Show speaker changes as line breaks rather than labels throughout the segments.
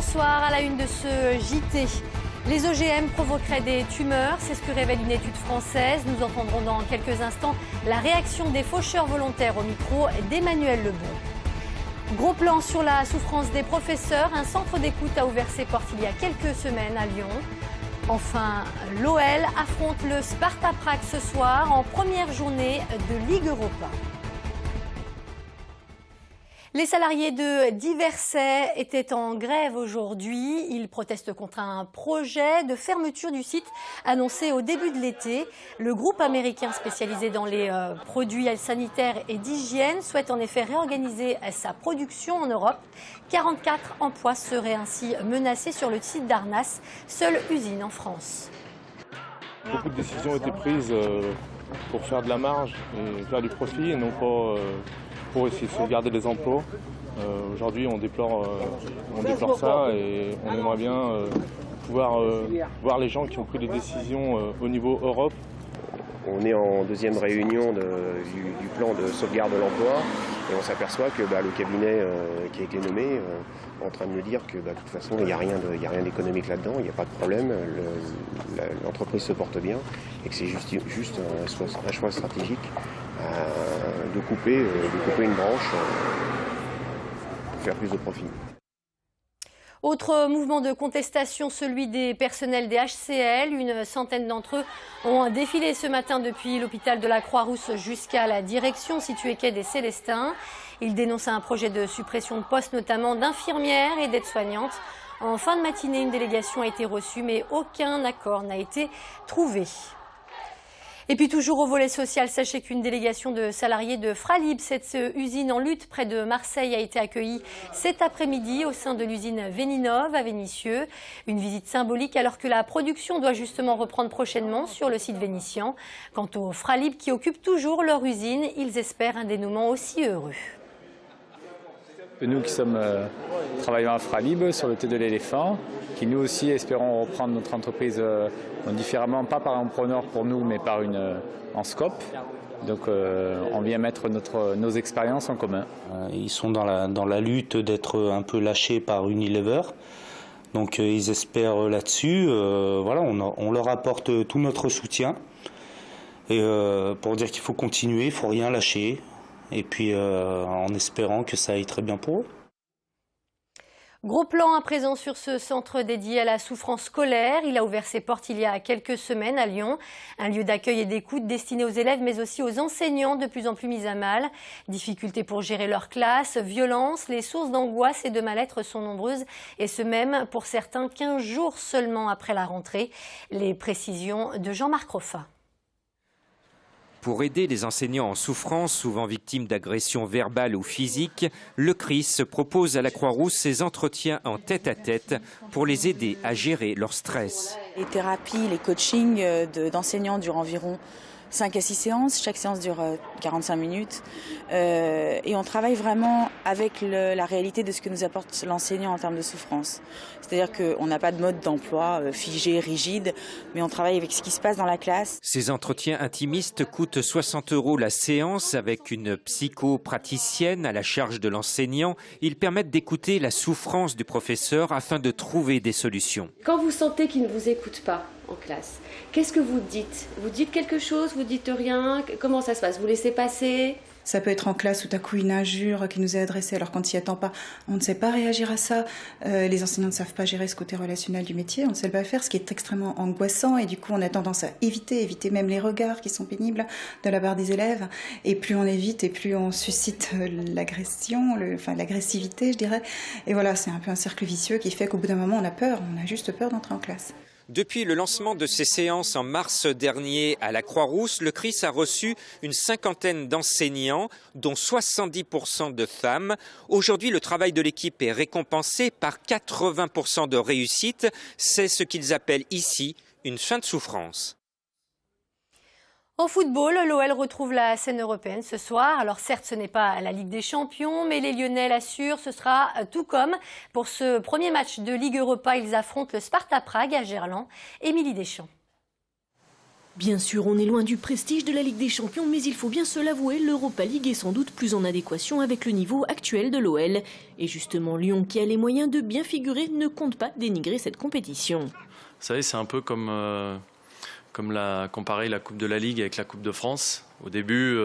bonsoir. À la une de ce JT. Les OGM provoqueraient des tumeurs, c'est ce que révèle une étude française. Nous entendrons dans quelques instants la réaction des faucheurs volontaires au micro d'Emmanuel Lebon. Gros plan sur la souffrance des professeurs. Un centre d'écoute a ouvert ses portes il y a quelques semaines à Lyon. Enfin, l'OL affronte le Sparta Prague ce soir en première journée de Ligue Europa. Les salariés de Diversey étaient en grève aujourd'hui. Ils protestent contre un projet de fermeture du site annoncé au début de l'été. Le groupe américain spécialisé dans les produits sanitaires et d'hygiène souhaite en effet réorganiser sa production en Europe. 44 emplois seraient ainsi menacés sur le site d'Arnas, seule usine en France.
Beaucoup de décisions ont été prises pour faire de la marge et faire du profit et non pas pour essayer de sauvegarder les emplois. Aujourd'hui, on déplore ça et on aimerait bien pouvoir voir les gens qui ont pris les décisions au niveau Europe.
On est en deuxième réunion du plan de sauvegarde de l'emploi et on s'aperçoit que le cabinet qui a été nommé est en train de nous dire que de toute façon il n'y a rien d'économique là-dedans, il n'y a pas de problème, l'entreprise se porte bien et que c'est juste un choix stratégique de couper une branche pour faire plus de profit.
Autre mouvement de contestation, celui des personnels des HCL. Une centaine d'entre eux ont défilé ce matin depuis l'hôpital de la Croix-Rousse jusqu'à la direction située quai des Célestins. Ils dénoncent un projet de suppression de postes, notamment d'infirmières et d'aides-soignantes. En fin de matinée, une délégation a été reçue, mais aucun accord n'a été trouvé. Et puis toujours au volet social, sachez qu'une délégation de salariés de Fralib, cette usine en lutte près de Marseille, a été accueillie cet après-midi au sein de l'usine Véninov à Vénissieux. Une visite symbolique alors que la production doit justement reprendre prochainement sur le site vénitien. Quant aux Fralib qui occupent toujours leur usine, ils espèrent un dénouement aussi heureux.
Nous qui sommes travaillons à Fralib sur le thé de l'éléphant, qui nous aussi espérons reprendre notre entreprise différemment, pas par un preneur pour nous, mais par en scope. Donc on vient mettre nos expériences en commun.
Ils sont dans la lutte d'être un peu lâchés par Unilever. Donc ils espèrent là-dessus. Voilà, on leur apporte tout notre soutien. Et pour dire qu'il faut continuer, il ne faut rien lâcher. Et puis en espérant que ça aille très bien pour eux.
Gros plan à présent sur ce centre dédié à la souffrance scolaire. Il a ouvert ses portes il y a quelques semaines à Lyon. Un lieu d'accueil et d'écoute destiné aux élèves mais aussi aux enseignants de plus en plus mis à mal. Difficultés pour gérer leur classe, violence, les sources d'angoisse et de mal-être sont nombreuses. Et ce même pour certains 15 jours seulement après la rentrée. Les précisions de Jean-Marc Roffa.
Pour aider les enseignants en souffrance, souvent victimes d'agressions verbales ou physiques, le CRIS propose à la Croix-Rousse ses entretiens en tête-à-tête pour les aider à gérer leur stress.
Les thérapies, les coachings d'enseignants durent environ 5 à 6 séances. Chaque séance dure 45 minutes. Et on travaille vraiment avec la réalité de ce que nous apporte l'enseignant en termes de souffrance. C'est-à-dire qu'on n'a pas de mode d'emploi figé, rigide, mais on travaille avec ce qui se passe dans la classe.
Ces entretiens intimistes coûtent 60 € la séance avec une psychopraticienne à la charge de l'enseignant. Ils permettent d'écouter la souffrance du professeur afin de trouver des solutions.
Quand vous sentez qu'il ne vous écoute pas en classe, qu'est-ce que vous dites? Vous dites quelque chose? Vous dites rien? Comment ça se passe? Vous laissez passer?
Ça peut être en classe tout à coup une injure qui nous est adressée alors qu'on ne s'y attend pas. On ne sait pas réagir à ça. Les enseignants ne savent pas gérer ce côté relationnel du métier. On ne sait pas faire, ce qui est extrêmement angoissant. Et du coup, on a tendance à éviter même les regards qui sont pénibles de la part des élèves. Et plus on évite et plus on suscite l'agression, l'agressivité, je dirais. Et voilà, c'est un peu un cercle vicieux qui fait qu'au bout d'un moment, on a peur. On a juste peur d'entrer en classe.
Depuis le lancement de ces séances en mars dernier à la Croix-Rousse, le CRIS a reçu une cinquantaine d'enseignants, dont 70% de femmes. Aujourd'hui, le travail de l'équipe est récompensé par 80% de réussite. C'est ce qu'ils appellent ici une fin de souffrance.
En football, l'OL retrouve la scène européenne ce soir. Alors certes, ce n'est pas la Ligue des Champions, mais les Lyonnais l'assurent, ce sera tout comme pour ce premier match de Ligue Europa. Ils affrontent le Sparta Prague à Gerland. Émilie Deschamps.
Bien sûr, on est loin du prestige de la Ligue des Champions, mais il faut bien se l'avouer, l'Europa League est sans doute plus en adéquation avec le niveau actuel de l'OL. Et justement, Lyon, qui a les moyens de bien figurer, ne compte pas dénigrer cette compétition.
Vous savez, c'est un peu comme comparer la Coupe de la Ligue avec la Coupe de France. Au début,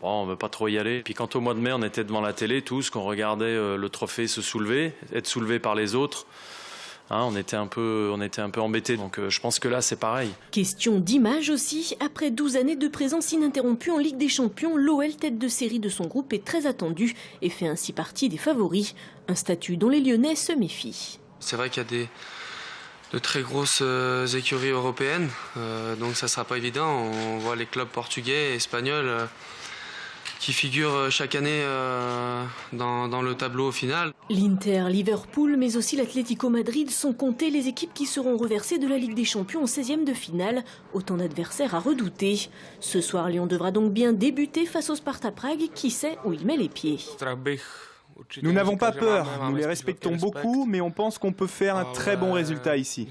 on ne veut pas trop y aller. Puis quand au mois de mai, on était devant la télé, tous, qu'on regardait le trophée se soulever, être soulevé par les autres, on était un peu embêtés. Donc je pense que là, c'est pareil.
Question d'image aussi. Après 12 années de présence ininterrompue en Ligue des Champions, l'OL, tête de série de son groupe, est très attendu et fait ainsi partie des favoris. Un statut dont les Lyonnais se méfient.
C'est vrai qu'il y a de très grosses écuries européennes, donc ça ne sera pas évident. On voit les clubs portugais et espagnols qui figurent chaque année dans le tableau final.
L'Inter, Liverpool, mais aussi l'Atlético Madrid sont comptés les équipes qui seront reversées de la Ligue des Champions en 16e de finale. Autant d'adversaires à redouter. Ce soir, Lyon devra donc bien débuter face au Sparta Prague, qui sait où il met les pieds.
Nous n'avons pas peur, nous les respectons beaucoup, mais on pense qu'on peut faire un très bon résultat ici.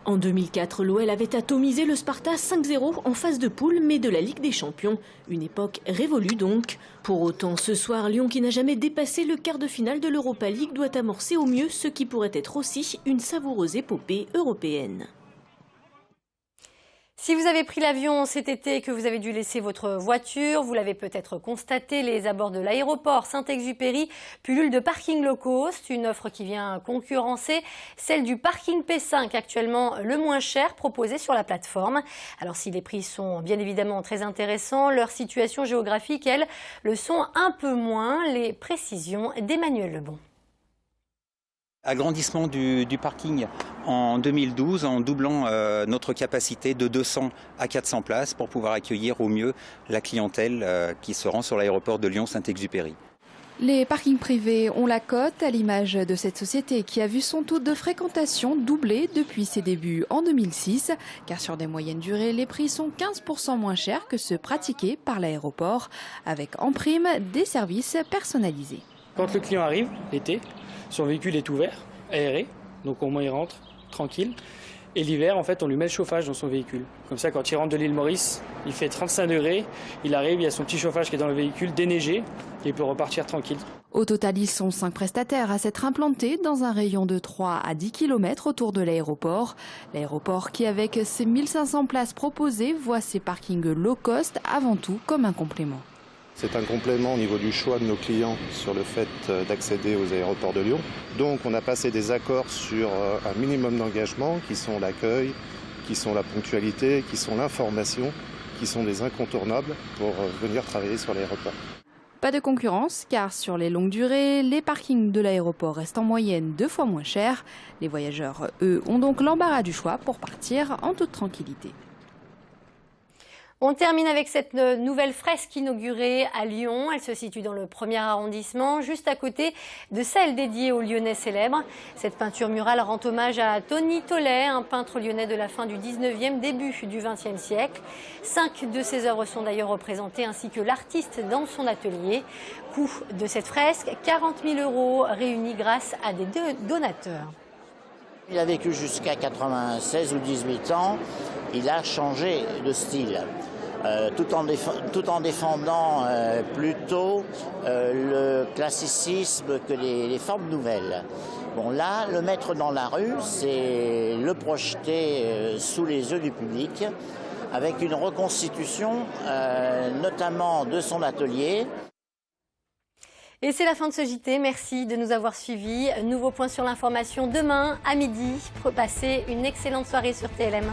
En 2004, l'OL avait atomisé le Sparta 5-0 en phase de poule, mais de la Ligue des Champions. Une époque révolue donc. Pour autant, ce soir, Lyon, qui n'a jamais dépassé le quart de finale de l'Europa League, doit amorcer au mieux ce qui pourrait être aussi une savoureuse épopée européenne.
Si vous avez pris l'avion cet été et que vous avez dû laisser votre voiture, vous l'avez peut-être constaté, les abords de l'aéroport Saint-Exupéry pullulent de parking low cost, une offre qui vient concurrencer celle du parking P5, actuellement le moins cher proposé sur la plateforme. Alors si les prix sont bien évidemment très intéressants, leur situation géographique, elles, le sont un peu moins. Les précisions d'Emmanuel Lebon.
Agrandissement du parking en 2012 en doublant notre capacité de 200 à 400 places pour pouvoir accueillir au mieux la clientèle qui se rend sur l'aéroport de Lyon-Saint-Exupéry.
Les parkings privés ont la cote à l'image de cette société qui a vu son taux de fréquentation doubler depuis ses débuts en 2006, car sur des moyennes durées, les prix sont 15% moins chers que ceux pratiqués par l'aéroport, avec en prime des services personnalisés.
Quand le client arrive, l'été, son véhicule est ouvert, aéré, donc au moins il rentre tranquille. Et l'hiver, en fait, on lui met le chauffage dans son véhicule. Comme ça, quand il rentre de l'île Maurice, il fait 35 degrés, il arrive, il y a son petit chauffage qui est dans le véhicule, déneigé, et il peut repartir tranquille.
Au total, ils sont 5 prestataires à s'être implantés dans un rayon de 3 à 10 km autour de l'aéroport. L'aéroport qui, avec ses 1500 places proposées, voit ses parkings low cost avant tout comme un complément.
C'est un complément au niveau du choix de nos clients sur le fait d'accéder aux aéroports de Lyon. Donc on a passé des accords sur un minimum d'engagement qui sont l'accueil, qui sont la ponctualité, qui sont l'information, qui sont des incontournables pour venir travailler sur l'aéroport.
Pas de concurrence car sur les longues durées, les parkings de l'aéroport restent en moyenne 2 fois moins chers. Les voyageurs, eux, ont donc l'embarras du choix pour partir en toute tranquillité.
On termine avec cette nouvelle fresque inaugurée à Lyon. Elle se situe dans le 1er arrondissement, juste à côté de celle dédiée aux Lyonnais célèbres. Cette peinture murale rend hommage à Tony Tollet, un peintre lyonnais de la fin du 19e, début du 20e siècle. 5 de ses œuvres sont d'ailleurs représentées, ainsi que l'artiste dans son atelier. Coût de cette fresque, 40 000 € réunis grâce à des donateurs.
Il a vécu jusqu'à 96 ou 18 ans. Il a changé de style. Tout en défendant plutôt le classicisme que les formes nouvelles. Bon, là, le mettre dans la rue, c'est le projeter sous les yeux du public, avec une reconstitution notamment de son atelier.
Et c'est la fin de ce JT. Merci de nous avoir suivis. Nouveau point sur l'information demain à midi. Passez une excellente soirée sur TLM.